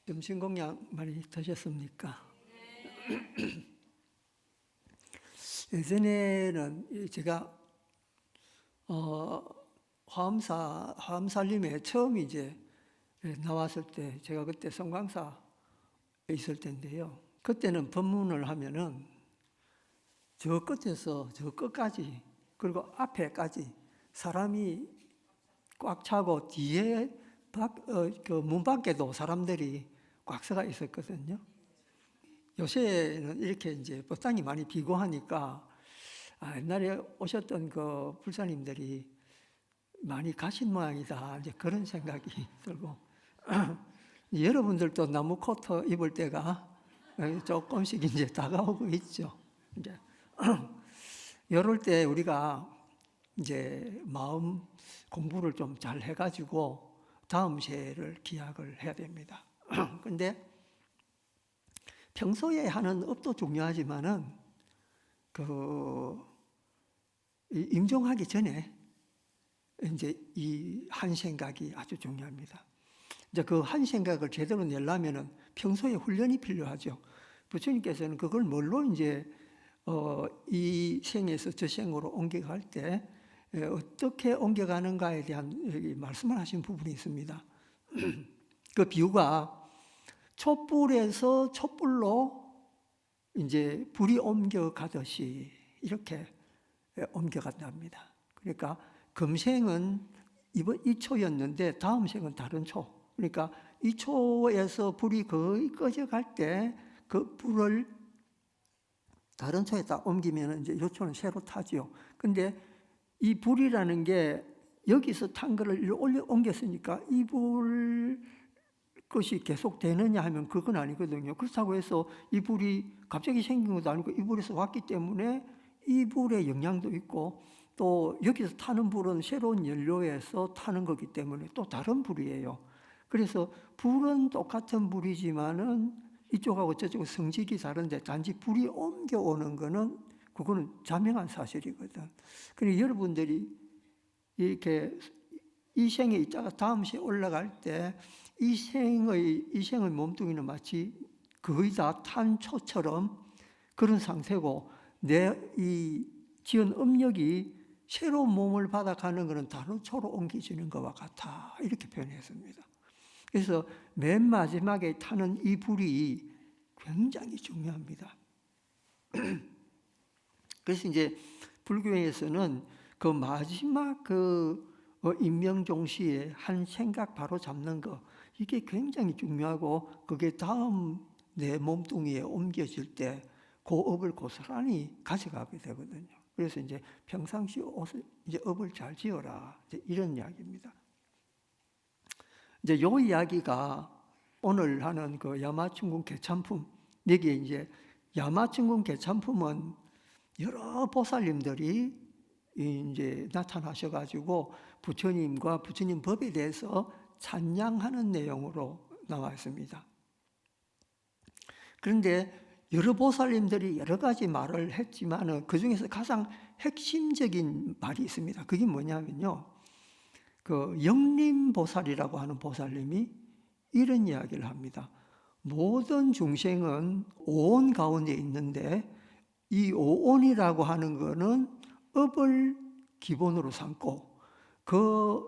점심 공양 많이 드셨습니까? 예전에는 제가 화엄살림에 처음 이제 나왔을 때, 제가 그때 성광사에 있을 때인데요. 그때는 법문을 하면은 저 끝에서 저 끝까지, 그리고 앞에까지 사람이 꽉 차고 뒤에 그 문 밖에도 사람들이 꽉 서가 있었거든요. 요새는 이렇게 이제 법당이 많이 비고하니까 옛날에 오셨던 그 불사님들이 많이 가신 모양이다, 이제 그런 생각이 들고 여러분들도 나무 코트 입을 때가 조금씩 이제 다가오고 있죠. 이제 이럴 때 우리가 이제 마음 공부를 좀 잘 해가지고 다음 세를 기약을 해야 됩니다. 근데 평소에 하는 업도 중요하지만은 임종하기 전에 이제 이 한 생각이 아주 중요합니다. 이제 그 한 생각을 제대로 내려면은 평소에 훈련이 필요하죠. 부처님께서는 그걸 뭘로 이제 이 생에서 저 생으로 옮겨갈 때 어떻게 옮겨가는가에 대한 말씀을 하신 부분이 있습니다. 그 비유가 촛불에서 촛불로 이제 불이 옮겨가듯이 이렇게 옮겨간답니다. 그러니까 금생은 이 초였는데 다음 생은 다른 초. 그러니까 이 초에서 불이 거의 꺼져갈 때 그 불을 다른 초에 딱 옮기면 이제 이 초는 새로 타지요. 근데 이 불이라는 게 여기서 탄 거를 옮겼으니까 이 불 것이 계속 되느냐 하면 그건 아니거든요. 그렇다고 해서 이 불이 갑자기 생긴 것도 아니고 이 불에서 왔기 때문에 이 불의 영향도 있고, 또 여기서 타는 불은 새로운 연료에서 타는 거기 때문에 또 다른 불이에요. 그래서 불은 똑같은 불이지만은 이쪽하고 저쪽 성질이 다른데 단지 불이 옮겨오는 거는 그거는 자명한 사실이거든. 그러니까 여러분들이 이렇게 이 생에 있다가 다음 생에 올라갈 때 이 생의 몸뚱이는 마치 거의 다 탄 초처럼 그런 상태고, 내 이 지은 업력이 새로운 몸을 받아가는 것은 다른 초로 옮겨지는 것과 같아, 이렇게 표현했습니다. 그래서 맨 마지막에 타는 이 불이 굉장히 중요합니다. 그래서 이제 불교에서는 그 마지막 임명종시에 한 생각 바로 잡는 거, 이게 굉장히 중요하고, 그게 다음 내 몸뚱이에 옮겨질 때 그 업을 고스란히 가져가게 되거든요. 그래서 이제 평상시 이제 업을 잘 지어라, 이제 이런 이야기입니다. 이제 요 이야기가 오늘 하는 그 야마충군 개참품, 여기에 이제 야마충군 개참품은 여러 보살님들이 이제 나타나셔가지고 부처님과 부처님 법에 대해서 찬양하는 내용으로 나와 있습니다. 그런데 여러 보살님들이 여러 가지 말을 했지만 그 중에서 가장 핵심적인 말이 있습니다. 그게 뭐냐면요, 그 영림보살이라고 하는 보살님이 이런 이야기를 합니다. 모든 중생은 오온 가운데 있는데 이 오온이라고 하는 것은 업을 기본으로 삼고, 그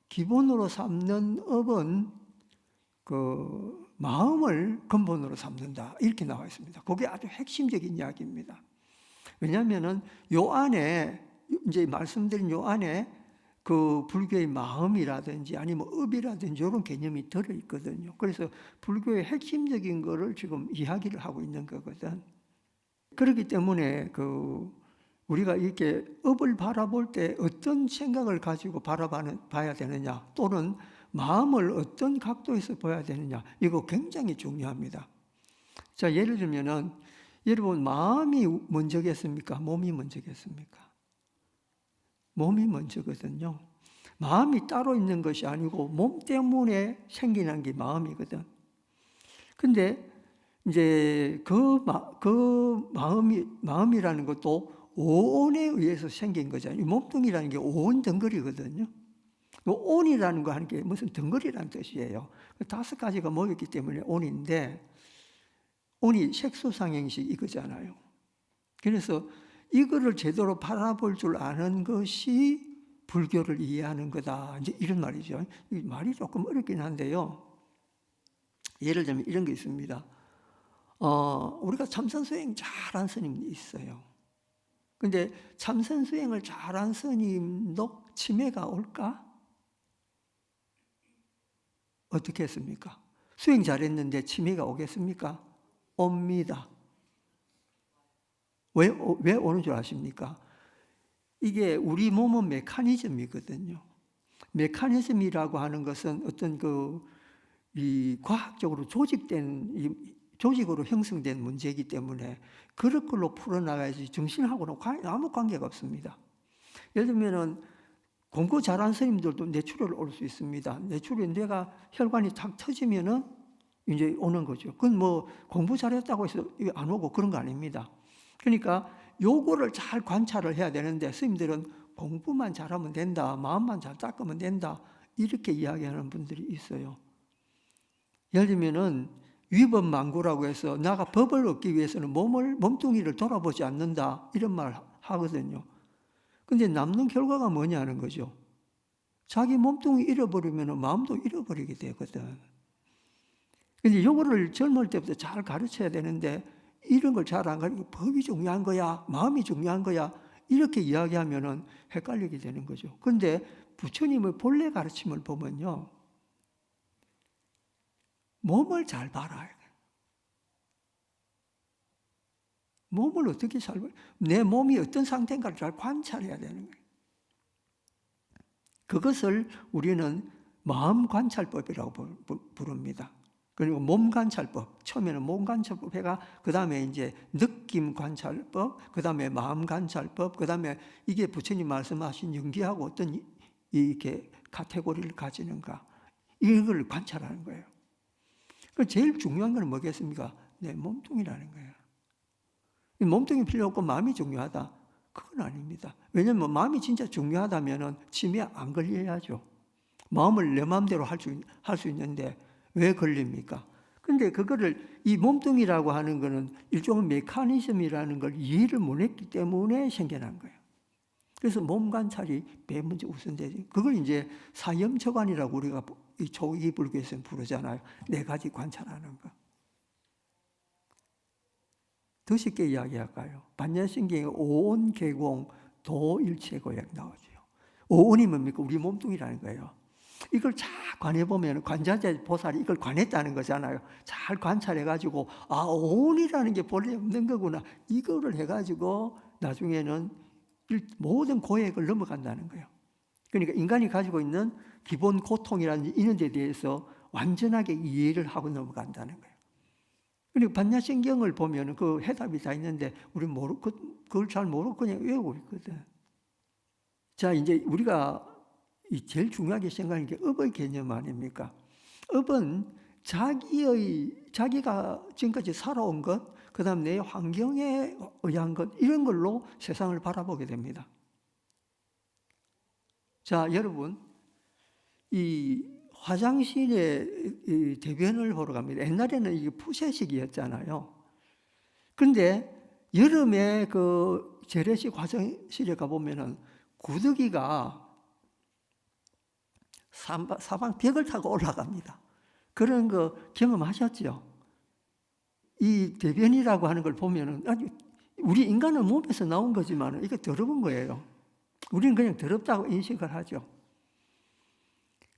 기본으로 삼는 업은 그 마음을 근본으로 삼는다, 이렇게 나와 있습니다. 그게 아주 핵심적인 이야기입니다. 왜냐하면은 요 안에 이제 말씀드린 요 안에 그 불교의 마음이라든지 아니면 업이라든지 이런 개념이 들어 있거든요. 그래서 불교의 핵심적인 거를 지금 이야기를 하고 있는 거거든. 그렇기 때문에 우리가 이렇게 업을 바라볼 때 어떤 생각을 가지고 바라봐야 되느냐, 또는 마음을 어떤 각도에서 봐야 되느냐, 이거 굉장히 중요합니다. 자, 예를 들면은 여러분, 마음이 먼저겠습니까? 몸이 먼저겠습니까? 몸이 먼저거든요. 마음이 따로 있는 것이 아니고 몸 때문에 생기는 게 마음이거든. 근데 이제 마음이라는 것도 오온에 의해서 생긴 거잖아요. 몸뚱이라는 게 오온 덩어리거든요. 온이라는 거 하는 게 무슨 덩거리라는 뜻이에요. 5가지가 모였기 때문에 온인데, 온이 색소상행식 이거잖아요. 그래서 이거를 제대로 바라볼 줄 아는 것이 불교를 이해하는 거다. 이제 이런 말이죠. 이 말이 조금 어렵긴 한데요. 예를 들면 이런 게 있습니다. 우리가 참선수행 잘한 스님이 있어요. 근데 참선수행을 잘한 스님도 치매가 올까? 어떻게 했습니까? 수행 잘했는데 치매가 오겠습니까? 옵니다. 왜 오는 줄 아십니까? 이게 우리 몸은 메커니즘이거든요. 메커니즘이라고 하는 것은 어떤 이 과학적으로 조직으로 형성된 문제이기 때문에 그런 걸로 풀어나가야지 정신하고는 아무 관계가 없습니다. 예를 들면은 공부 잘한 스님들도 뇌출혈 올 수 있습니다. 뇌출혈 뇌가 혈관이 탁 터지면은 이제 오는 거죠. 그건 뭐 공부 잘했다고 해서 안 오고 그런 거 아닙니다. 그러니까 요거를 잘 관찰을 해야 되는데 스님들은 공부만 잘하면 된다, 마음만 잘 닦으면 된다 이렇게 이야기하는 분들이 있어요. 예를 들면은 위법망구라고 해서 나가 법을 얻기 위해서는 몸뚱이를 돌아보지 않는다 이런 말 하거든요. 근데 남는 결과가 뭐냐는 거죠. 자기 몸뚱이 잃어버리면 마음도 잃어버리게 되거든. 근데 요거를 젊을 때부터 잘 가르쳐야 되는데 이런 걸 잘 안 가르치고 법이 중요한 거야, 마음이 중요한 거야 이렇게 이야기하면은 헷갈리게 되는 거죠. 근데 부처님의 본래 가르침을 보면요. 몸을 잘 봐라. 몸을 어떻게 잘 봐? 내 몸이 어떤 상태인가를 잘 관찰해야 되는 거예요. 그것을 우리는 마음 관찰법이라고 부릅니다. 그리고 몸 관찰법, 처음에는 몸 관찰법 해가 그 다음에 이제 느낌 관찰법, 그 다음에 마음 관찰법, 그 다음에 이게 부처님 말씀하신 연기하고 어떤 이렇게 카테고리를 가지는가 이걸 관찰하는 거예요. 제일 중요한 건 뭐겠습니까? 내 몸뚱이라는 거예요. 몸뚱이 필요 없고 마음이 중요하다. 그건 아닙니다. 왜냐하면 마음이 진짜 중요하다면 치매 안 걸려야죠. 마음을 내 마음대로 할 수 있는데 왜 걸립니까? 근데 그거를 이 몸뚱이라고 하는 거는 일종의 메커니즘이라는 걸 이해를 못했기 때문에 생겨난 거예요. 그래서 몸 관찰이 제일 먼저 우선되지. 그걸 이제 사염처관이라고 우리가 이 초기 불교에서는 부르잖아요. 4가지 관찰하는 거. 더 쉽게 이야기할까요? 반야신경에 오온, 개공, 도일체고약 나오죠. 오온이 뭡니까? 우리 몸뚱이라는 거예요. 이걸 잘 관해보면 관자재 보살이 이걸 관했다는 거잖아요. 잘 관찰해가지고 오온이라는 게 본래 없는 거구나. 이거를 해가지고 나중에는 모든 고액을 넘어간다는 거예요. 그러니까 인간이 가지고 있는 기본 고통이라든지 이런 데 대해서 완전하게 이해를 하고 넘어간다는 거예요. 그리고 반야신경을 보면 그 해답이 다 있는데 우리 그걸 잘 모르고 그냥 외우고 있거든. 자, 이제 우리가 제일 중요하게 생각하는 게 업의 개념 아닙니까? 업은 자기가 지금까지 살아온 것, 그 다음 내 환경에 의한 것, 이런 걸로 세상을 바라보게 됩니다. 자, 여러분, 이 화장실에 이 대변을 보러 갑니다. 옛날에는 이게 푸세식이었잖아요. 근데 여름에 그 재래식 화장실에 가보면은 구더기가 사방 벽을 타고 올라갑니다. 그런 거 경험하셨죠? 이 대변이라고 하는 걸 보면은 우리 인간은 몸에서 나온 거지만 이게 더러운 거예요. 우리는 그냥 더럽다고 인식을 하죠.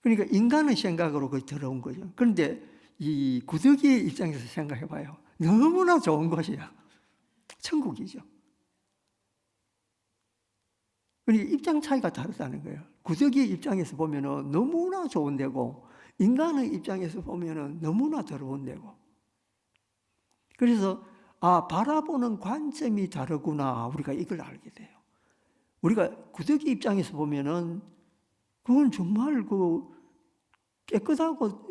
그러니까 인간의 생각으로 그게 더러운 거죠. 그런데 이 구더기의 입장에서 생각해 봐요. 너무나 좋은 것이야. 천국이죠. 그러니까 입장 차이가 다르다는 거예요. 구더기의 입장에서 보면은 너무나 좋은 데고, 인간의 입장에서 보면은 너무나 더러운 데고. 그래서 바라보는 관점이 다르구나. 우리가 이걸 알게 돼요. 우리가 구더기 입장에서 보면은 그건 정말 깨끗하고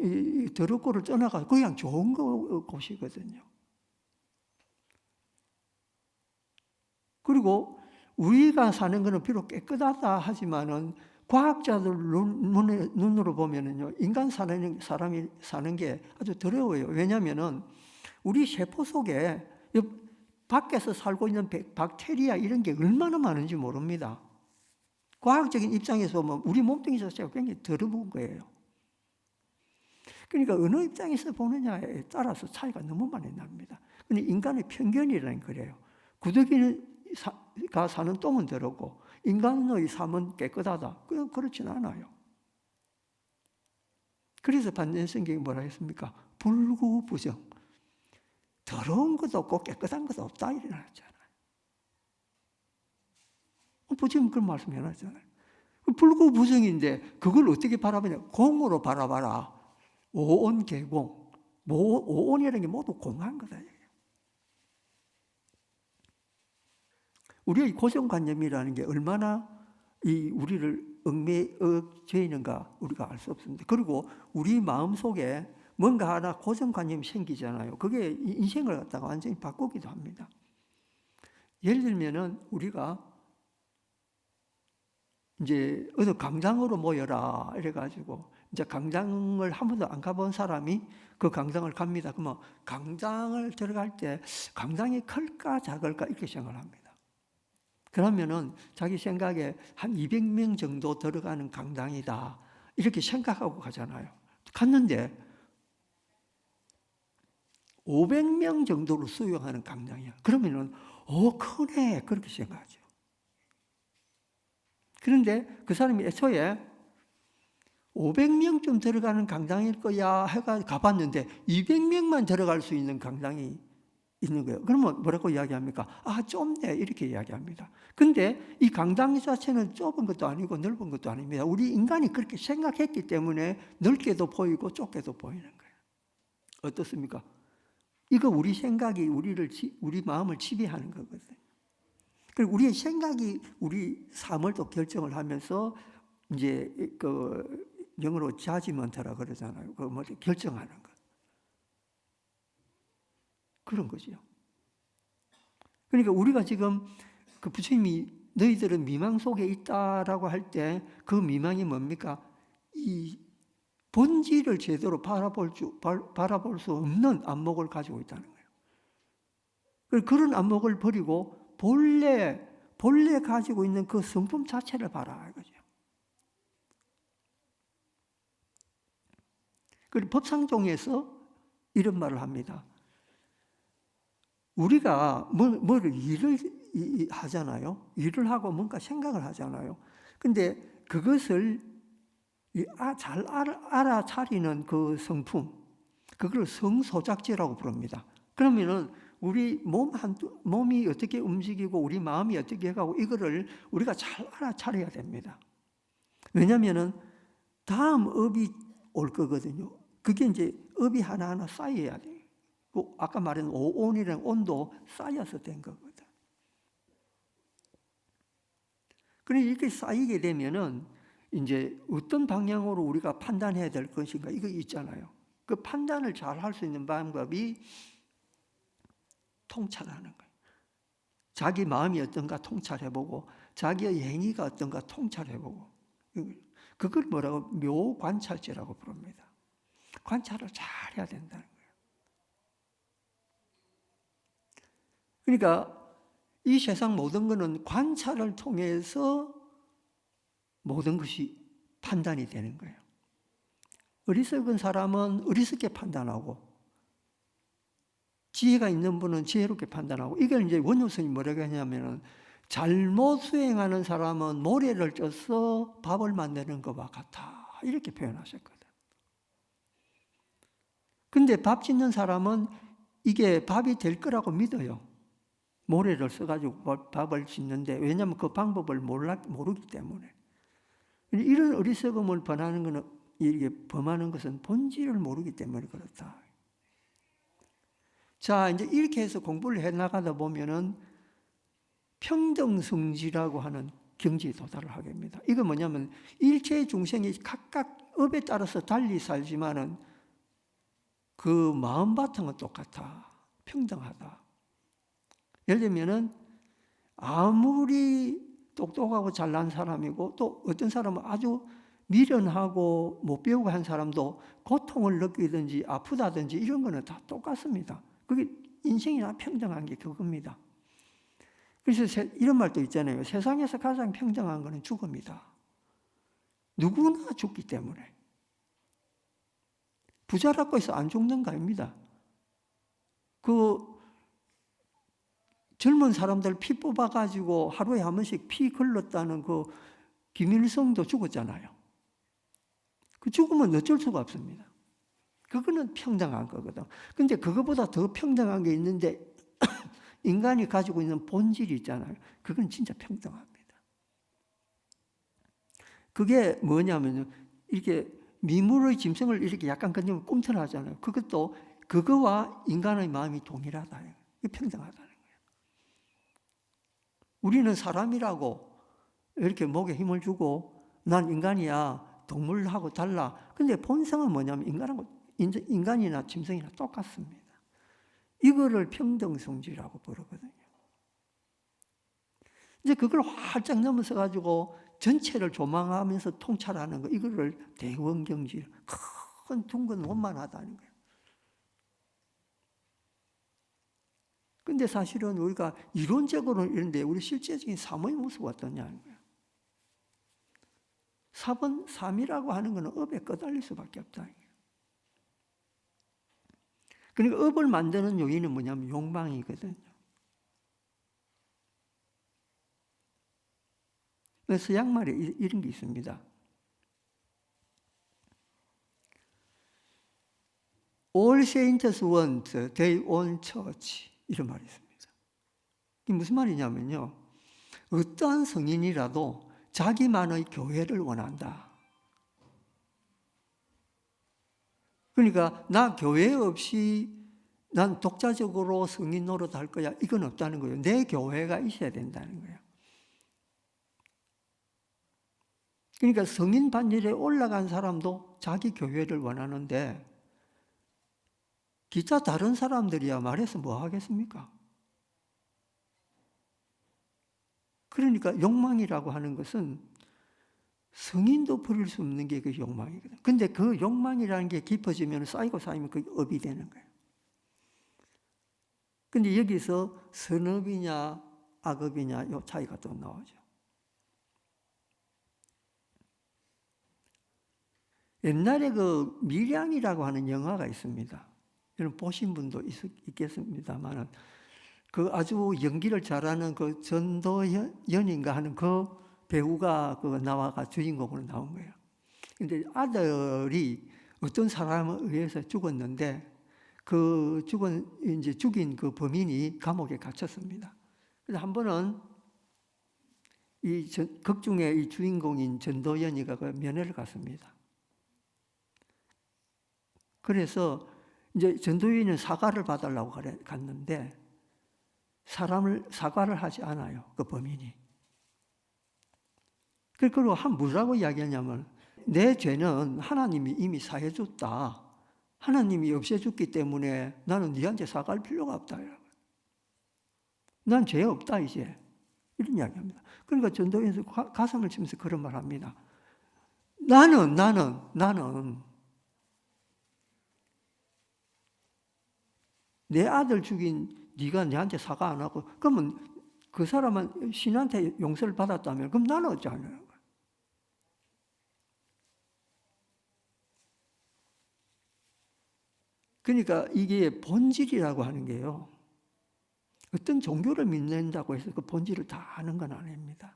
더럽고를 떠나가 그냥 좋은 곳이거든요. 그리고 우리가 사는 것은 비록 깨끗하다 하지만은 과학자들 눈으로 보면은요, 사람이 사는 게 아주 더러워요. 왜냐하면은 우리 세포 속에 밖에서 살고 있는 박테리아 이런 게 얼마나 많은지 모릅니다. 과학적인 입장에서 보면 우리 몸뚱이 자체가 굉장히 더러운 거예요. 그러니까 어느 입장에서 보느냐에 따라서 차이가 너무 많이 납니다. 근데 인간의 편견이라는 그래요. 구더기가 사는 똥은 더럽고 인간의 삶은 깨끗하다. 그렇진 않아요. 그래서 반전성경이 뭐라 했습니까? 불구부정. 더러운 것도 없고 깨끗한 것도 없다 이래놨잖아요. 지금 그런 말씀 해놨잖아요. 불구부정인데 그걸 어떻게 바라보냐? 공으로 바라봐라. 오온계공. 오온이라는 게 모두 공한 거다. 우리의 고정관념이라는 게 얼마나 우리를 얽매여 있는가 우리가 알 수 없습니다. 그리고 우리 마음속에 뭔가 하나 고정관념이 생기잖아요. 그게 인생을 갖다가 완전히 바꾸기도 합니다. 예를 들면은 우리가 이제 어느 강당으로 모여라 이래가지고 이제 강당을 한 번도 안 가본 사람이 그 강당을 갑니다. 그러면 강당을 들어갈 때 강당이 클까 작을까 이렇게 생각을 합니다. 그러면은 자기 생각에 한 200명 정도 들어가는 강당이다 이렇게 생각하고 가잖아요. 갔는데 500명 정도를 수용하는 강당이야. 그러면은 크네 그렇게 생각하죠. 그런데 그 사람이 애초에 500명쯤 들어가는 강당일 거야 해가 가봤는데 200명만 들어갈 수 있는 강당이 있는 거예요. 그러면 뭐라고 이야기합니까? 좁네 이렇게 이야기합니다. 근데 이 강당 자체는 좁은 것도 아니고 넓은 것도 아닙니다. 우리 인간이 그렇게 생각했기 때문에 넓게도 보이고 좁게도 보이는 거예요. 어떻습니까? 이거 우리 생각이 우리 마음을 지배하는 거거든요. 그리고 우리의 생각이 우리 삶을 또 결정을 하면서 이제 영어로 자지먼트라 그러잖아요. 결정하는 것. 그런 거죠. 그러니까 우리가 지금 그 부처님이 너희들은 미망 속에 있다라고 할 때 그 미망이 뭡니까? 이 본질을 제대로 바라볼 수 없는 안목을 가지고 있다는 거예요. 그런 안목을 버리고 본래 가지고 있는 그 성품 자체를 봐라 이거죠. 그리고 법상종에서 이런 말을 합니다. 우리가 일을 하잖아요. 일을 하고 뭔가 생각을 하잖아요. 근데 그것을 잘 알아차리는 그 성품, 그걸 성소작지라고 부릅니다. 그러면은 우리 몸이 어떻게 움직이고 우리 마음이 어떻게 해가고 이거를 우리가 잘 알아차려야 됩니다. 왜냐면은 다음 업이 올 거거든요. 그게 이제 업이 하나하나 쌓여야 돼요. 아까 말한 오온이라는 온도 쌓여서 된 거거든. 그러니까 이렇게 쌓이게 되면은 이제 어떤 방향으로 우리가 판단해야 될 것인가 이거 있잖아요. 그 판단을 잘 할 수 있는 방법이 통찰하는 거예요. 자기 마음이 어떤가 통찰해보고 자기의 행위가 어떤가 통찰해보고 그걸 뭐라고 묘관찰제라고 부릅니다. 관찰을 잘 해야 된다는 거예요. 그러니까 이 세상 모든 것은 관찰을 통해서 모든 것이 판단이 되는 거예요. 어리석은 사람은 어리석게 판단하고 지혜가 있는 분은 지혜롭게 판단하고 이걸 이제 원효성이 뭐라고 하냐면은 잘못 수행하는 사람은 모래를 쪄서 밥을 만드는 것과 같아 이렇게 표현하셨거든. 근데 밥 짓는 사람은 이게 밥이 될 거라고 믿어요. 모래를 써가지고 밥을 짓는데 왜냐하면 그 방법을 모르기 때문에. 이런 어리석음을 범하는 것은 본질을 모르기 때문에 그렇다. 자, 이제 이렇게 해서 공부를 해 나가다 보면은 평등성지라고 하는 경지에 도달을 하게 됩니다. 이거 뭐냐면 일체의 중생이 각각 업에 따라서 달리 살지만은 그 마음 바탕은 똑같아. 평등하다. 예를 들면은 아무리 똑똑하고 잘난 사람이고 또 어떤 사람은 아주 미련하고 못 배우고 한 사람도 고통을 느끼든지 아프다든지 이런 거는 다 똑같습니다. 그게 인생이나 평등한 게 그겁니다. 그래서 이런 말도 있잖아요. 세상에서 가장 평등한 거는 죽음이다. 누구나 죽기 때문에. 부자라고 해서 안 죽는 거 아닙니다. 그 젊은 사람들 피 뽑아가지고 하루에 한 번씩 피 흘렀다는 그 김일성도 죽었잖아요. 그 죽으면 어쩔 수가 없습니다. 그거는 평등한 거거든. 근데 그거보다 더 평등한 게 있는데 인간이 가지고 있는 본질이 있잖아요. 그건 진짜 평등합니다. 그게 뭐냐면요. 이렇게 미물의 짐승을 이렇게 약간 건드리면 꿈틀하잖아요. 그것도 그거와 인간의 마음이 동일하다. 이게 평등하다는 거예요. 우리는 사람이라고 이렇게 목에 힘을 주고 난 인간이야. 동물하고 달라. 근데 본성은 뭐냐면 인간이나 짐승이나 똑같습니다. 이거를 평등성질이라고 부르거든요. 이제 그걸 활짝 넘어서 가지고 전체를 조망하면서 통찰하는 거, 이거를 대원경지, 큰 둥근 원만하다는 거예요. 근데 사실은 우리가 이론적으로는 이런데 우리 실제적인 삶의 모습은 어떠냐는 거예요. 4번 3이라고 하는 것은 업에 끄달릴 수밖에 없다. 그러니까 업을 만드는 요인은 뭐냐면 욕망이거든요. 서양 말에 이런 게 있습니다. All saints want their own church. 이런 말이 있습니다. 이게 무슨 말이냐면요. 어떠한 성인이라도 자기만의 교회를 원한다. 그러니까 나 교회 없이 난 독자적으로 성인 노릇할 거야. 이건 없다는 거예요. 내 교회가 있어야 된다는 거예요. 그러니까 성인 반열에 올라간 사람도 자기 교회를 원하는데 기타 다른 사람들이야 말해서 뭐 하겠습니까? 그러니까 욕망이라고 하는 것은 성인도 버릴 수 없는 게 그 욕망이거든. 근데 그 욕망이라는 게 깊어지면 쌓이고 쌓이면 그게 업이 되는 거예요. 근데 여기서 선업이냐 악업이냐 이 차이가 또 나오죠. 옛날에 그 밀양이라고 하는 영화가 있습니다. 여러분 보신 분도 있겠습니다만 그 아주 연기를 잘하는 그 전도연인가 하는 그 배우가 그 나와가 주인공으로 나온 거예요. 근데 아들이 어떤 사람에 의해서 죽었는데 그 죽인 그 범인이 감옥에 갇혔습니다. 그래서 한 번은 극 중에 이 주인공인 전도연이가 그 면회를 갔습니다. 그래서 이제 전도연은 사과를 받으려고 갔는데 사과를 하지 않아요. 그 범인이. 그리고 뭐라고 이야기하냐면 내 죄는 하나님이 이미 사해줬다. 하나님이 없애줬기 때문에 나는 네한테 사과할 필요가 없다. 난 죄 없다 이제. 이런 이야기합니다. 그러니까 전도연에서 가슴을 치면서 그런 말 합니다. 나는 내 아들 죽인 네가 내한테 사과 안 하고 그러면 그 사람은 신한테 용서를 받았다면 그럼 나는 어쩌냐는 거야. 그러니까 이게 본질이라고 하는 게요. 어떤 종교를 믿는다고 해서 그 본질을 다 아는 건 아닙니다.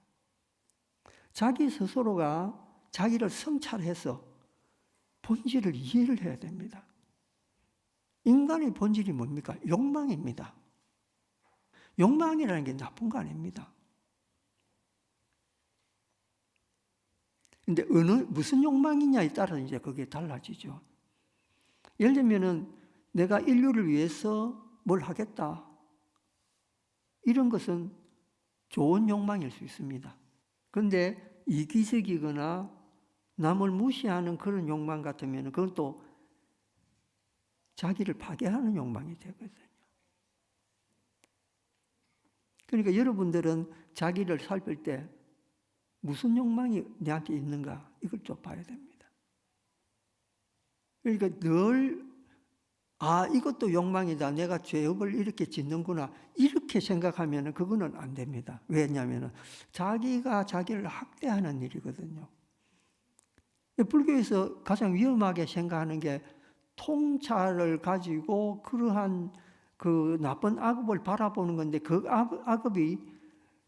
자기 스스로가 자기를 성찰해서 본질을 이해를 해야 됩니다. 인간의 본질이 뭡니까? 욕망입니다. 욕망이라는 게 나쁜 거 아닙니다. 근데 무슨 욕망이냐에 따라 이제 그게 달라지죠. 예를 들면은 내가 인류를 위해서 뭘 하겠다. 이런 것은 좋은 욕망일 수 있습니다. 그런데 이기적이거나 남을 무시하는 그런 욕망 같으면 그건 또 자기를 파괴하는 욕망이 되거든요. 그러니까 여러분들은 자기를 살필 때 무슨 욕망이 내한테 있는가? 이걸 좀 봐야 됩니다. 그러니까 늘 이것도 욕망이다. 내가 죄업을 이렇게 짓는구나. 이렇게 생각하면 그거는 안 됩니다. 왜냐하면 자기가 자기를 학대하는 일이거든요. 불교에서 가장 위험하게 생각하는 게 통찰을 가지고 그러한 그 나쁜 악업을 바라보는 건데 그 악업이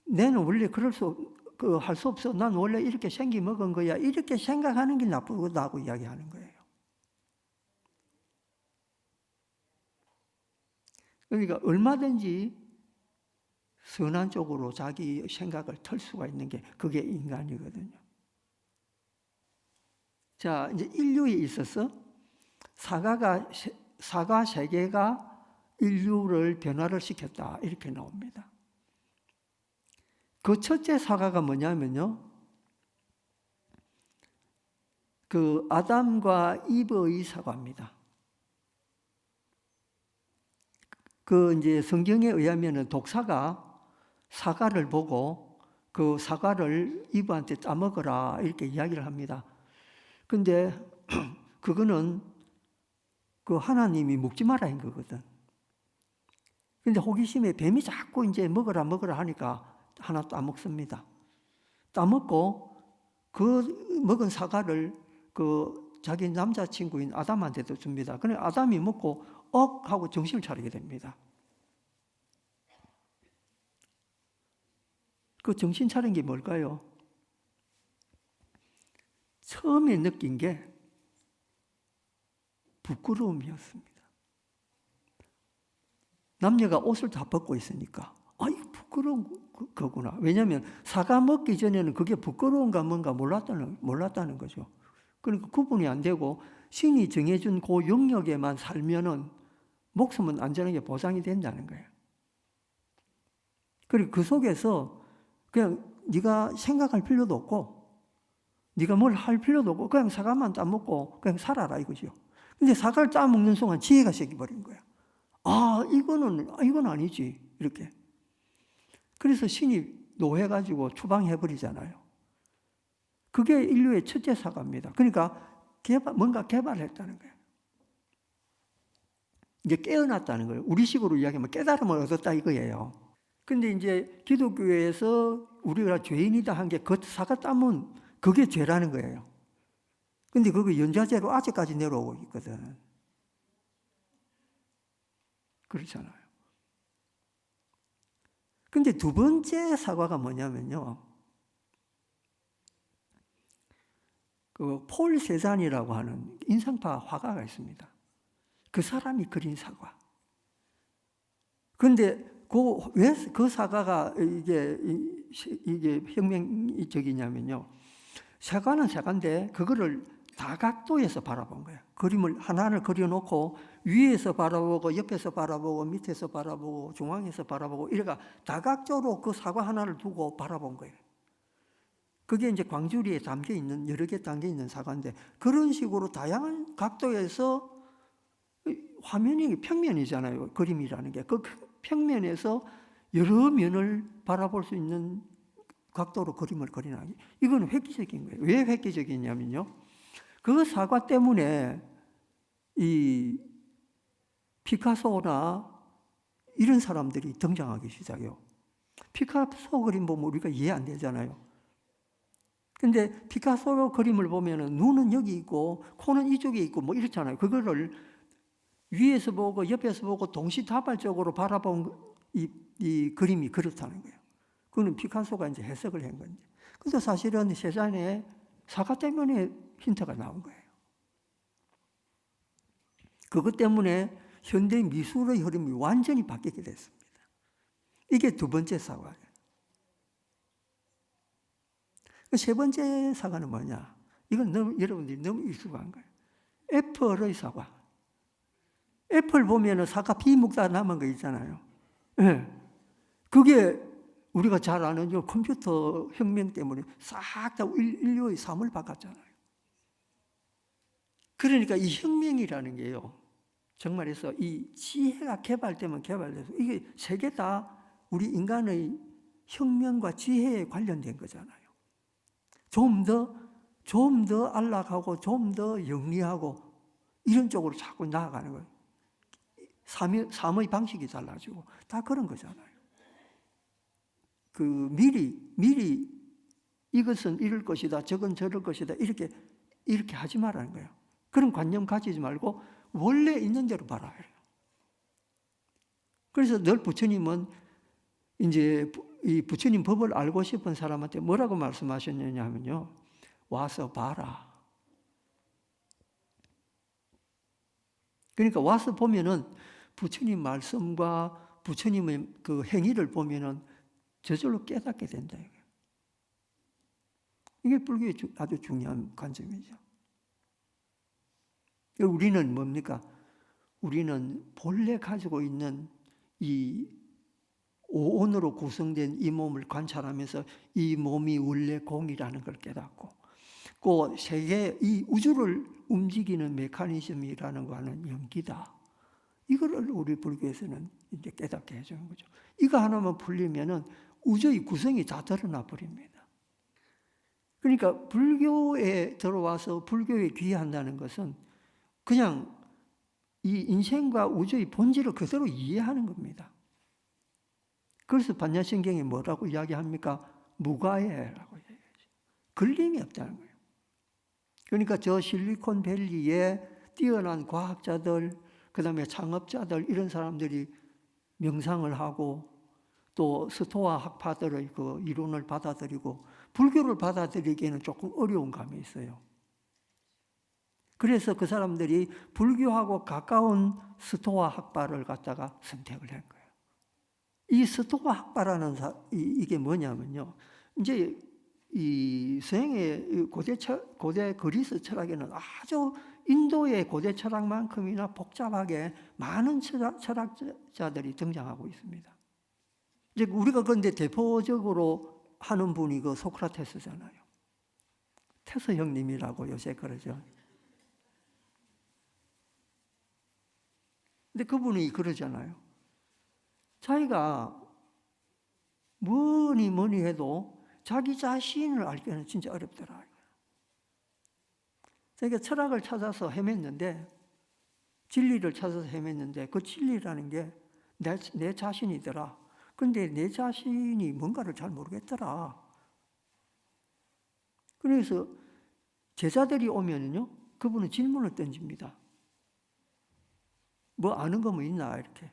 내는 원래 할 수 없어. 난 원래 이렇게 생기 먹은 거야. 이렇게 생각하는 게 나쁘다고 이야기하는 거예요. 그러니까 얼마든지 선한 쪽으로 자기 생각을 털 수가 있는 게 그게 인간이거든요. 자, 이제 인류에 있어서 사과 세계가 인류를 변화를 시켰다. 이렇게 나옵니다. 그 첫째 사과가 뭐냐면요. 그 아담과 이브의 사과입니다. 그 이제 성경에 의하면은 독사가 사과를 보고 그 사과를 이브한테 따먹어라 이렇게 이야기를 합니다. 근데 그거는 그 하나님이 먹지 말라는 거거든. 근데 호기심에 뱀이 자꾸 이제 먹으라 하니까 하나 따먹습니다. 따먹고 그 먹은 사과를 그 자기 남자친구인 아담한테도 줍니다. 그래 아담이 먹고 하고 정신을 차리게 됩니다. 그 정신 차린 게 뭘까요? 처음에 느낀 게 부끄러움이었습니다. 남녀가 옷을 다 벗고 있으니까 이거 부끄러운 거구나. 왜냐하면 사과 먹기 전에는 그게 부끄러운가 뭔가 몰랐다는 거죠. 그러니까 구분이 안 되고 신이 정해준 그 영역에만 살면은 목숨은 안전하게 보장이 된다는 거예요. 그리고 그 속에서 그냥 네가 생각할 필요도 없고 네가 뭘 할 필요도 없고 그냥 사과만 따먹고 그냥 살아라 이거죠. 근데 사과를 따먹는 순간 지혜가 생겨버린 거야. 이건 아니지 이렇게. 그래서 신이 노해가지고 추방해버리잖아요. 그게 인류의 첫째 사과입니다. 그러니까 뭔가 개발했다는 거예요. 이제 깨어났다는 거예요. 우리식으로 이야기하면 깨달음을 얻었다 이거예요. 근데 이제 기독교에서 우리가 죄인이다 한 게 그 사과 따면 그게 죄라는 거예요. 근데 그거 연좌제로 아직까지 내려오고 있거든. 그렇잖아요. 근데 두 번째 사과가 뭐냐면요. 그 폴 세잔이라고 하는 인상파 화가가 있습니다. 그 사람이 그린 사과. 근데 왜 그 사과가 이게 혁명적이냐면요. 사과는 사과인데 그거를 다각도에서 바라본 거예요. 그림을 하나를 그려놓고 위에서 바라보고 옆에서 바라보고 밑에서 바라보고 중앙에서 바라보고 이래가 다각적으로 그 사과 하나를 두고 바라본 거예요. 그게 이제 광주리에 담겨 있는 여러 개 담겨 있는 사과인데 그런 식으로 다양한 각도에서 화면이 평면이잖아요. 그림이라는 게. 그 평면에서 여러 면을 바라볼 수 있는 각도로 그림을 그리나. 이건 획기적인 거예요. 왜 획기적이냐면요. 그 사과 때문에 이 피카소나 이런 사람들이 등장하기 시작해요. 피카소 그림 보면 우리가 이해 안 되잖아요. 근데 피카소 그림을 보면은 눈은 여기 있고 코는 이쪽에 있고 뭐 이렇잖아요. 그거를 위에서 보고 옆에서 보고 동시다발적으로 바라본 이 그림이 그렇다는 거예요. 그거는 피카소가 이제 해석을 한 건데. 근데 사실은 세상에 사과 때문에 힌트가 나온 거예요. 그것 때문에 현대 미술의 흐름이 완전히 바뀌게 됐습니다. 이게 두 번째 사과예요. 세 번째 사과는 뭐냐? 이건 여러분들이 너무 익숙한 거예요. 애플의 사과. 애플 보면은 사과 비 먹다 남은 거 있잖아요. 네. 그게 우리가 잘 아는 컴퓨터 혁명 때문에 싹 다 인류의 삶을 바꿨잖아요. 그러니까 이 혁명이라는 게요. 정말해서 이 지혜가 개발되면 개발돼서 이게 세 개 다 우리 인간의 혁명과 지혜에 관련된 거잖아요. 좀 더 안락하고 좀 더 영리하고 이런 쪽으로 자꾸 나아가는 거예요. 삶의 방식이 달라지고 다 그런 거잖아요. 미리 이것은 이럴 것이다, 저건 저럴 것이다 이렇게 하지 말라는 거예요. 그런 관념 가지지 말고 원래 있는 대로 봐라. 그래서 늘 부처님은 이제 이 부처님 법을 알고 싶은 사람한테 뭐라고 말씀하셨느냐 하면요. 와서 봐라. 그러니까 와서 보면은 부처님 말씀과 부처님의 그 행위를 보면은 저절로 깨닫게 된다. 이게 불교의 아주 중요한 관점이죠. 우리는 뭡니까? 우리는 본래 가지고 있는 이 오온으로 구성된 이 몸을 관찰하면서 이 몸이 원래 공이라는 걸 깨닫고 그 세계 이 우주를 움직이는 메커니즘이라는 거는 연기다. 이거를 우리 불교에서는 이제 깨닫게 해주는 거죠. 이거 하나만 풀리면은 우주의 구성이 다 드러나 버립니다. 그러니까 불교에 들어와서 불교에 귀의한다는 것은 그냥 이 인생과 우주의 본질을 그대로 이해하는 겁니다. 그래서 반야심경이 뭐라고 이야기합니까? 무가해라고 이야기하죠. 걸림이 없다는 거예요. 그러니까 저 실리콘밸리에 뛰어난 과학자들, 그 다음에 창업자들 이런 사람들이 명상을 하고 또 스토아 학파들의 그 이론을 받아들이고 불교를 받아들이기에는 조금 어려운 감이 있어요. 그래서 그 사람들이 불교하고 가까운 스토아 학파를 갖다가 선택을 한 거예요. 이 스토아 학파라는 이게 뭐냐면요. 이제 이 서양의 고대 그리스 철학에는 아주 인도의 고대 철학만큼이나 복잡하게 많은 철학자들이 등장하고 있습니다. 이제 우리가 그런데 대표적으로 하는 분이 그 소크라테스잖아요. 테스 형님이라고 요새 그러죠. 근데 그분이 그러잖아요. 자기가 뭐니 해도 자기 자신을 알기는 진짜 어렵더라. 자기가 철학을 찾아서 헤맸는데 진리를 찾아서 헤맸는데 그 진리라는 게 내 자신이더라. 근데 내 자신이 뭔가를 잘 모르겠더라. 그래서 제자들이 오면요, 그분은 질문을 던집니다. 뭐 아는 거 뭐 있나 이렇게.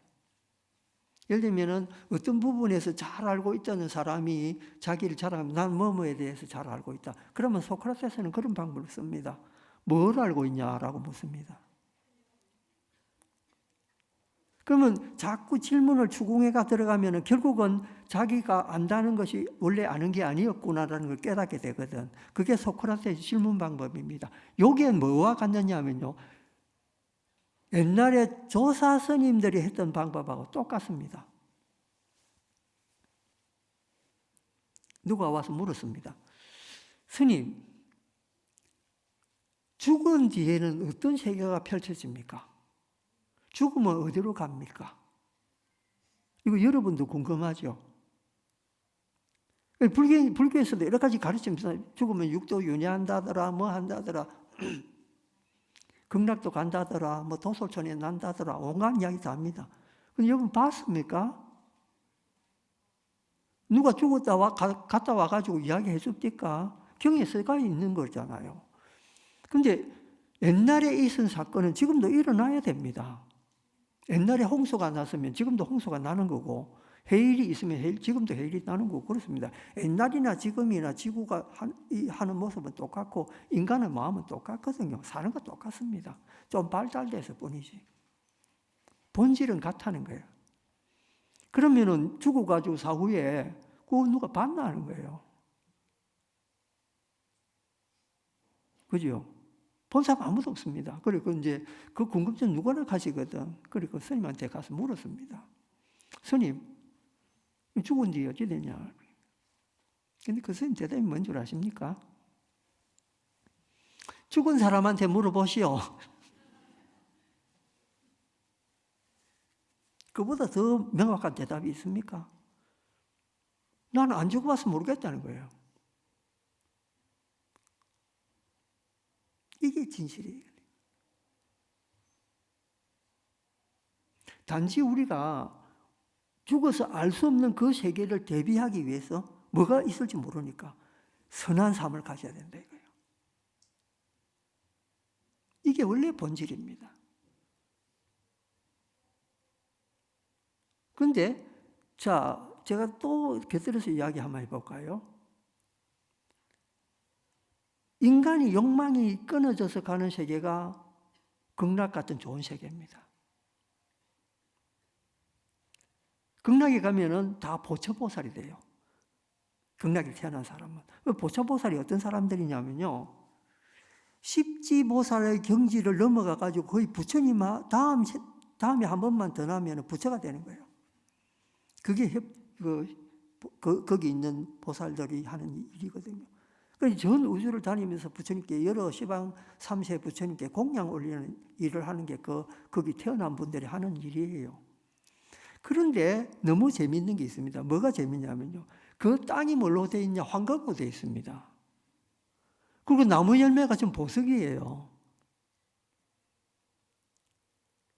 예를 들면은 어떤 부분에서 잘 알고 있다는 사람이 자기를 자랑하면 난 뭐뭐에 대해서 잘 알고 있다. 그러면 소크라테스는 그런 방법을 씁니다. 뭘 알고 있냐라고 묻습니다. 그러면 자꾸 질문을 추궁해가 들어가면 결국은 자기가 안다는 것이 원래 아는 게 아니었구나라는 걸 깨닫게 되거든. 그게 소크라테스의 질문 방법입니다. 여기에 뭐와 같느냐면요. 옛날에 조사 스님들이 했던 방법하고 똑같습니다. 누가 와서 물었습니다. 스님, 죽은 뒤에는 어떤 세계가 펼쳐집니까? 죽으면 어디로 갑니까? 이거 여러분도 궁금하죠? 불교에서도 여러 가지 가르침이 죽으면 육도 윤회한다더라, 뭐 한다더라, 극락도 간다더라, 뭐 도솔천에 난다더라, 온갖 이야기 다 합니다. 근데 여러분 봤습니까? 누가 죽었다 갔다 와가지고 이야기해 줍니까? 경에 써가 있는 거잖아요. 근데 옛날에 있은 사건은 지금도 일어나야 됩니다. 옛날에 홍수가 났으면 지금도 홍수가 나는 거고, 해일이 있으면 지금도 해일이 나는 거고 그렇습니다. 옛날이나 지금이나 지구가 하는 모습은 똑같고 인간의 마음은 똑같거든요. 사는 거 똑같습니다. 좀 발달돼서 뿐이지. 본질은 같다는 거예요. 그러면은 죽어가지고 사후에 그거 누가 봤나 하는 거예요. 그죠? 본 사람 아무도 없습니다. 그리고 이제 그 궁금증 누구나 가지거든. 그리고 스님한테 가서 물었습니다. 스님, 죽은 뒤에 어찌 되냐? 근데 그 스님 대답이 뭔 줄 아십니까? 죽은 사람한테 물어보시오. 그보다 더 명확한 대답이 있습니까? 나는 안 죽어봐서 모르겠다는 거예요. 이게 진실이에요. 단지 우리가 죽어서 알 수 없는 그 세계를 대비하기 위해서 뭐가 있을지 모르니까 선한 삶을 가져야 된다 이거예요. 이게 원래 본질입니다. 그런데 자, 제가 또 곁들여서 이야기 한번 해볼까요? 인간이 욕망이 끊어져서 가는 세계가 극락 같은 좋은 세계입니다. 극락에 가면은 다 보처보살이 돼요. 극락에 태어난 사람은. 보처보살이 어떤 사람들이냐면요. 십지보살의 경지를 넘어가 가지고 거의 부처님 다음에 한 번만 더 나면 부처가 되는 거예요. 그게 거기 있는 보살들이 하는 일이거든요. 그래서 전 우주를 다니면서 부처님께 여러 시방 3세 부처님께 공양 올리는 일을 하는 게 거기 태어난 분들이 하는 일이에요. 그런데 너무 재미있는 게 있습니다. 뭐가 재미있냐면요. 그 땅이 뭘로 되어 있냐? 황금으로 되어 있습니다. 그리고 나무 열매가 좀 보석이에요.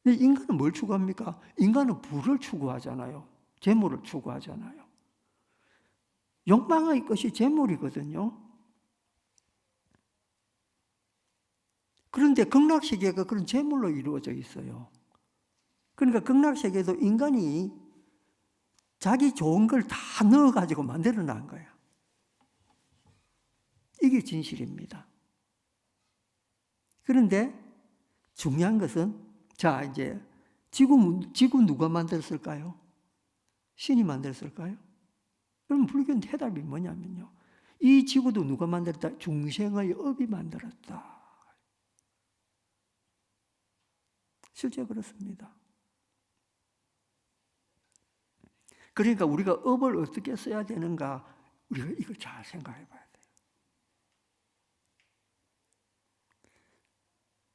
근데 인간은 뭘 추구합니까? 인간은 부를 추구하잖아요. 재물을 추구하잖아요. 욕망의 것이 재물이거든요. 그런데 극락세계가 그런 재물로 이루어져 있어요. 그러니까 극락세계도 인간이 자기 좋은 걸 다 넣어가지고 만들어 놓은 거예요. 이게 진실입니다. 그런데 중요한 것은 자 이제 지구 누가 만들었을까요? 신이 만들었을까요? 그럼 불교는 해답이 뭐냐면요. 이 지구도 누가 만들었다? 중생의 업이 만들었다. 실제 그렇습니다. 그러니까 우리가 업을 어떻게 써야 되는가 우리가 이걸 잘 생각해 봐야 돼요.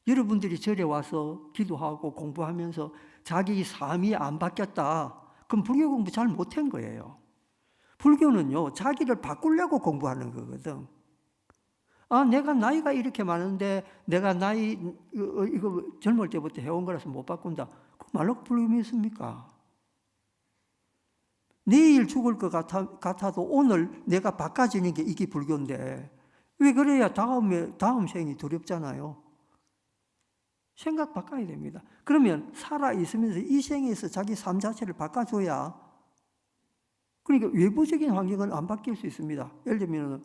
여러분들이 절에 와서 기도하고 공부하면서 자기 삶이 안 바뀌었다. 그럼 불교 공부 잘 못한 거예요. 불교는요, 자기를 바꾸려고 공부하는 거거든. 아, 내가 나이가 이렇게 많은데 내가 이거 젊을 때부터 해온 거라서 못 바꾼다. 그 말로 불교 믿습니까? 내일 죽을 것 같아도 오늘 내가 바꿔지는 게 이게 불교인데 왜 그래야 다음 생이 두렵잖아요. 생각 바꿔야 됩니다. 그러면 살아있으면서 이 생에서 자기 삶 자체를 바꿔줘야 그러니까 외부적인 환경은 안 바뀔 수 있습니다. 예를 들면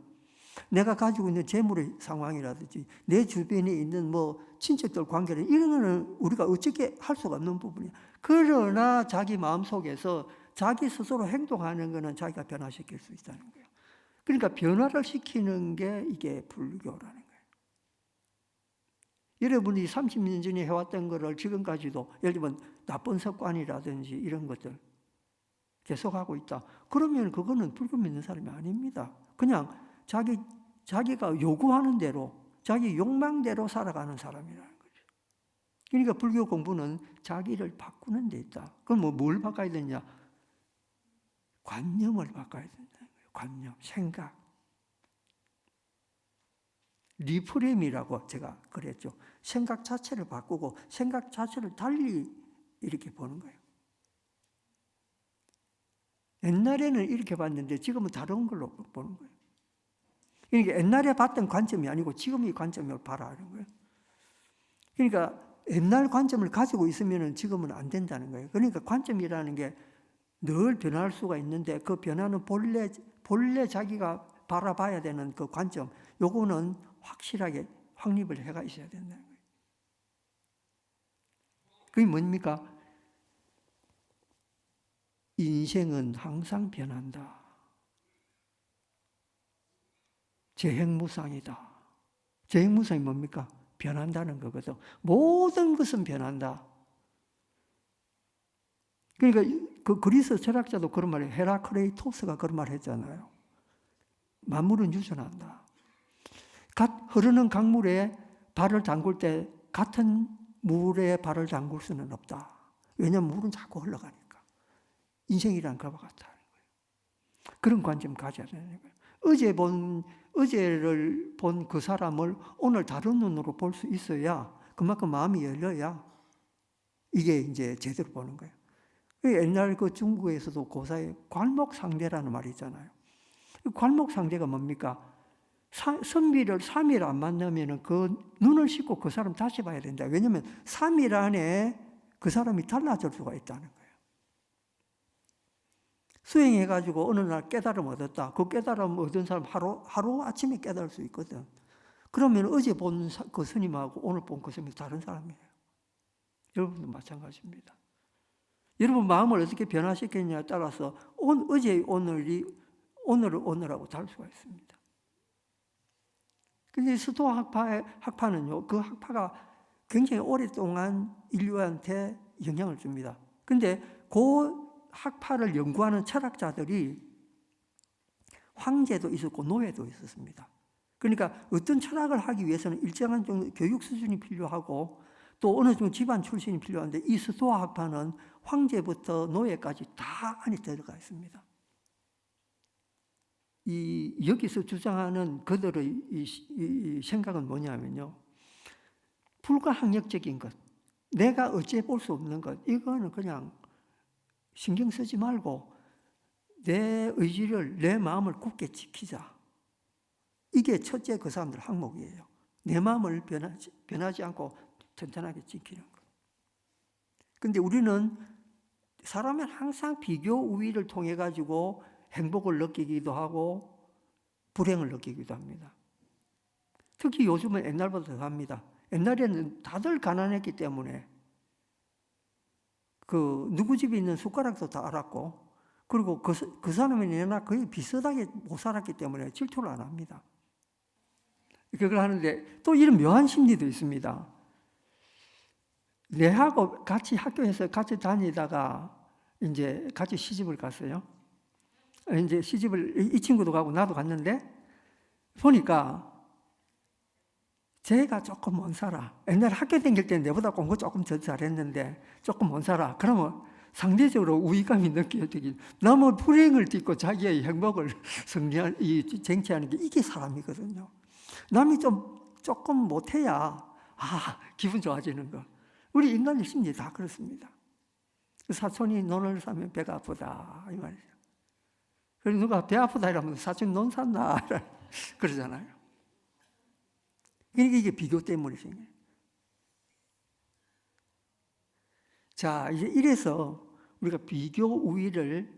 내가 가지고 있는 재물의 상황이라든지 내 주변에 있는 친척들 관계를 이런 거는 우리가 어떻게 할 수가 없는 부분이야. 그러나 자기 마음속에서 자기 스스로 행동하는 거는 자기가 변화시킬 수 있다는 거예요. 그러니까 변화를 시키는 게 이게 불교라는 거예요. 여러분이 30년 전에 해왔던 거를 지금까지도 예를 들면 나쁜 습관이라든지 이런 것들 계속하고 있다. 그러면 그거는 불교 믿는 사람이 아닙니다. 그냥 자기가 요구하는 대로 자기 욕망대로 살아가는 사람이라는 거죠. 그러니까 불교 공부는 자기를 바꾸는 데 있다. 그럼 뭘 바꿔야 되냐? 관념을 바꿔야 된다는 거예요. 관념, 생각. 리프레임이라고 제가 그랬죠. 생각 자체를 바꾸고 생각 자체를 달리 이렇게 보는 거예요. 옛날에는 이렇게 봤는데 지금은 다른 걸로 보는 거예요. 그러니까 옛날에 봤던 관점이 아니고 지금 이 관점을 봐라는 거예요. 그러니까 옛날 관점을 가지고 있으면 지금은 안 된다는 거예요. 그러니까 관점이라는 게 늘 변할 수가 있는데 그 변화는 본래 자기가 바라봐야 되는 그 관점, 요거는 확실하게 확립을 해가 있어야 된다는 거예요. 그게 뭡니까? 인생은 항상 변한다. 재행무상이다. 재행무상이 뭡니까? 변한다는 거거든. 모든 것은 변한다. 그러니까 그 그리스 철학자도 그런 말이에요. 헤라클레이토스가 그런 말 했잖아요. 만물은 유전한다. 흐르는 강물에 발을 담글 때 같은 물에 발을 담글 수는 없다. 왜냐하면 물은 자꾸 흘러가니까. 인생이란 그와 같다는 거예요. 그런 관점 가져야 되는 거예요. 어제를 본 그 사람을 오늘 다른 눈으로 볼 수 있어야 그만큼 마음이 열려야 이게 이제 제대로 보는 거예요. 옛날 그 중국에서도 고사에 괄목상대라는 말이 있잖아요. 괄목상대가 뭡니까? 선비를 3일 안 만나면 그 눈을 씻고 그 사람 다시 봐야 된다. 왜냐하면 3일 안에 그 사람이 달라질 수가 있다는 거예요. 수행해가지고 어느 날 깨달음 얻었다. 그 깨달음 얻은 사람 하루 아침에 깨달을 수 있거든. 그러면 어제 본 그 스님하고 오늘 본 그 스님이 다른 사람이에요. 여러분도 마찬가지입니다. 여러분 마음을 어떻게 변화시켰냐에 따라서 어제의 오늘이 오늘을 오늘하고 다를 수가 있습니다. 근데 스토아 학파는요, 그 학파가 굉장히 오랫동안 인류한테 영향을 줍니다. 근데 그 학파를 연구하는 철학자들이 황제도 있었고 노예도 있었습니다. 그러니까 어떤 철학을 하기 위해서는 일정한 정도 교육 수준이 필요하고 또 어느 정도 집안 출신이 필요한데 이 스토아 학파는 황제부터 노예까지 다 안에 들어가 있습니다. 여기서 주장하는 그들의 이 생각은 뭐냐면요. 불가항력적인 것, 내가 어찌해 볼 수 없는 것, 이거는 그냥 신경 쓰지 말고 내 의지를, 내 마음을 굳게 지키자. 이게 첫째 그 사람들 항목이에요. 내 마음을 변하지 않고 튼튼하게 지키는 것. 근데 우리는 사람은 항상 비교 우위를 통해 가지고 행복을 느끼기도 하고 불행을 느끼기도 합니다. 특히 요즘은 옛날보다 더 합니다. 옛날에는 다들 가난했기 때문에 그 누구 집에 있는 숟가락도 다 알았고 그리고 그 사람이 내나 거의 비슷하게 못 살았기 때문에 질투를 안 합니다. 그걸 하는데 또 이런 묘한 심리도 있습니다. 내하고 같이 학교에서 같이 다니다가 이제 같이 시집을 갔어요. 이제 시집을 이 친구도 가고 나도 갔는데 보니까 제가 조금 못 살아. 옛날에 학교 다닐 때는 내보다 공부 조금 더 잘했는데 조금 못 살아. 그러면 상대적으로 우위감이 느껴지기. 남의 불행을 딛고 자기의 행복을 쟁취하는 게 이게 사람이거든요. 남이 조금 못해야 기분 좋아지는 거. 우리 인간의 심리 다 그렇습니다. 사촌이 논을 사면 배가 아프다 이 말이죠. 그래서 누가 배 아프다 이러면 사촌 논 샀나 그러잖아요. 그러니까 이게 비교 때문에 생겨요. 자, 이제 이래서 우리가 비교 우위를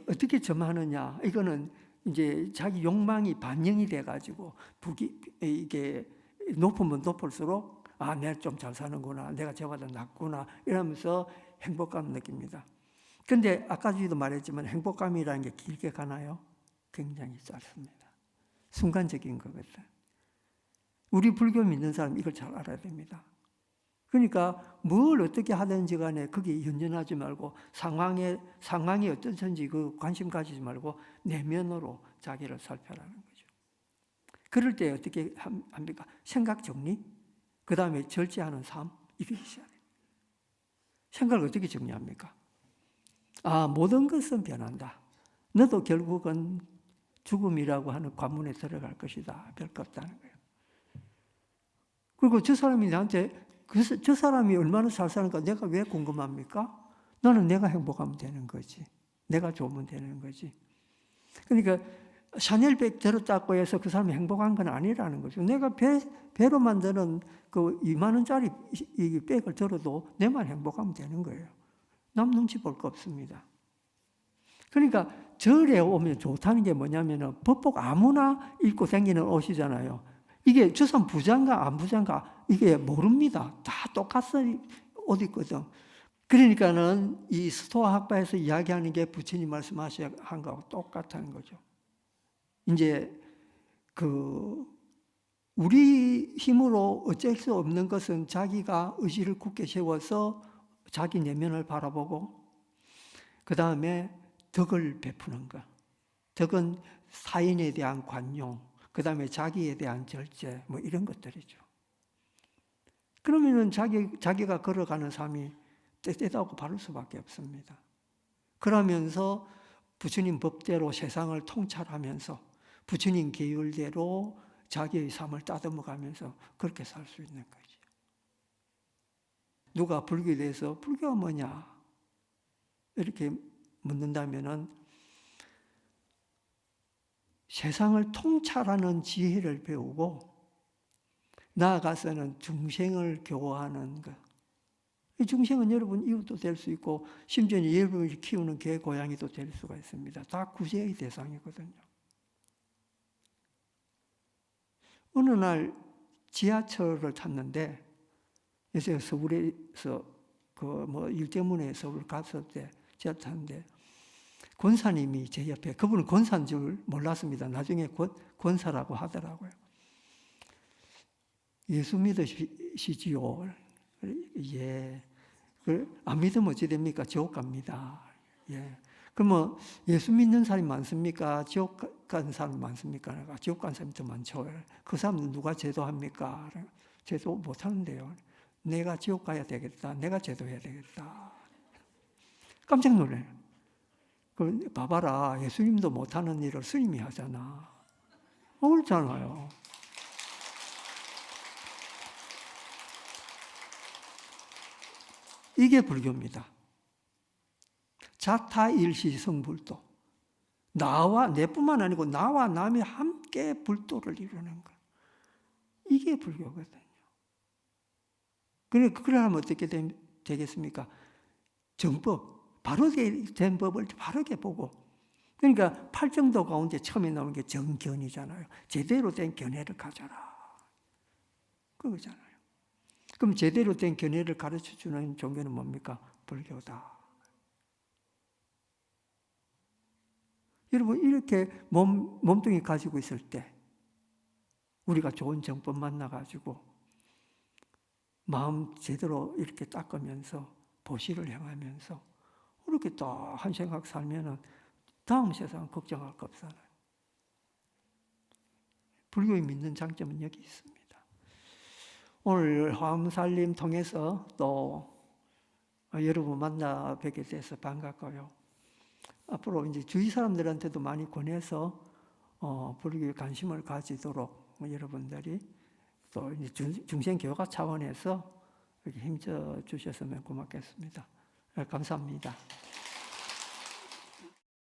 어떻게 점하느냐? 이거는 이제 자기 욕망이 반영이 돼가지고 이게 높으면 높을수록 내가 좀 잘 사는구나, 내가 저보다 낫구나 이러면서 행복감을 느낍니다. 근데 아까 전에도 말했지만 행복감이라는 게 길게 가나요? 굉장히 짧습니다. 순간적인 거거든. 우리 불교 믿는 사람 이걸 잘 알아야 됩니다. 그러니까 뭘 어떻게 하든지 간에 거기에 연연하지 말고 상황이 어떤지 그 관심 가지지 말고 내면으로 자기를 살펴라는 거죠. 그럴 때 어떻게 합니까? 생각 정리, 그 다음에 절제하는 삶, 이게 있어야 돼요. 생각을 어떻게 정리합니까? 모든 것은 변한다. 너도 결국은 죽음이라고 하는 관문에 들어갈 것이다. 별거 없다는 거예요. 그리고 저 사람이 나한테 저 사람이 얼마나 잘 사는가 내가 왜 궁금합니까? 나는 내가 행복하면 되는 거지. 내가 좋으면 되는 거지. 그러니까 샤넬백 들었다고 해서 그 사람이 행복한 건 아니라는 거죠. 내가 배로 만드는 그 2만 원짜리 이 백을 들어도 내만 행복하면 되는 거예요. 남 눈치 볼 거 없습니다. 그러니까 절에 오면 좋다는 게 뭐냐면은 법복 아무나 입고 다니는 옷이잖아요. 이게 저 사람 부자인가 안 부자인가 이게 모릅니다. 다 똑같이 옷 입거든. 그러니까는 이 스토아 학파에서 이야기하는 게 부처님 말씀하신 거하고 똑같다는 거죠. 이제 우리 힘으로 어쩔 수 없는 것은 자기가 의지를 굳게 세워서 자기 내면을 바라보고 그 다음에 덕을 베푸는 것. 덕은 타인에 대한 관용, 그 다음에 자기에 대한 절제, 뭐 이런 것들이죠. 그러면은 자기가 걸어가는 삶이 떼떼하고 바를 수밖에 없습니다. 그러면서 부처님 법대로 세상을 통찰하면서 부처님 계율대로 자기의 삶을 따듬어가면서 그렇게 살 수 있는 거죠. 누가 불교에 대해서 불교가 뭐냐 이렇게 묻는다면은 세상을 통찰하는 지혜를 배우고 나아가서는 중생을 교화하는 것. 이 중생은 여러분 이웃도 될 수 있고 심지어 여러분이 키우는 개, 고양이도 될 수가 있습니다. 다 구제의 대상이거든요. 어느 날 지하철을 탔는데 예전에 서울에서 일 때문에 서울 갔을 때 지하철 탔는데 권사님이 제 옆에, 그분은 권사인 줄 몰랐습니다. 나중에 권사라고 하더라고요. 예수 믿으시지요? 예. 안 믿으면 어찌 됩니까? 지옥 갑니다. 예. 그러면 예수 믿는 사람이 많습니까? 지옥 간 사람이 많습니까? 지옥 간 사람이 더 많죠. 그 사람들 누가 제도합니까? 제도 못 하는데요. 내가 지옥 가야 되겠다. 내가 제도해야 되겠다. 깜짝 놀래요. 봐봐라. 예수님도 못하는 일을 스님이 하잖아. 그렇잖아요. 이게 불교입니다. 자타일시 성불도. 나와, 내뿐만 아니고 나와 남이 함께 불도를 이루는 것. 이게 불교거든요. 그러면 어떻게 되겠습니까? 정법, 바로 된 법을 바르게 보고. 그러니까 팔정도 가운데 처음에 나오는 게 정견이잖아요. 제대로 된 견해를 가져라. 그거잖아요. 그럼 제대로 된 견해를 가르쳐주는 종교는 뭡니까? 불교다. 여러분 이렇게 몸뚱이 가지고 있을 때 우리가 좋은 정법 만나가지고 마음 제대로 이렇게 닦으면서 보시를 행하면서 이렇게 딱 한 생각 살면은 다음 세상 걱정할 거 없잖아요. 불교에 믿는 장점은 여기 있습니다. 오늘 화엄살림 통해서 또 여러분 만나 뵙게 돼서 반갑고요. 앞으로 이제 주위 사람들한테도 많이 권해서 불교에 관심을 가지도록 여러분들이 또 이제 중생 교화 차원에서 이렇게 힘써 주셨으면 고맙겠습니다. 감사합니다.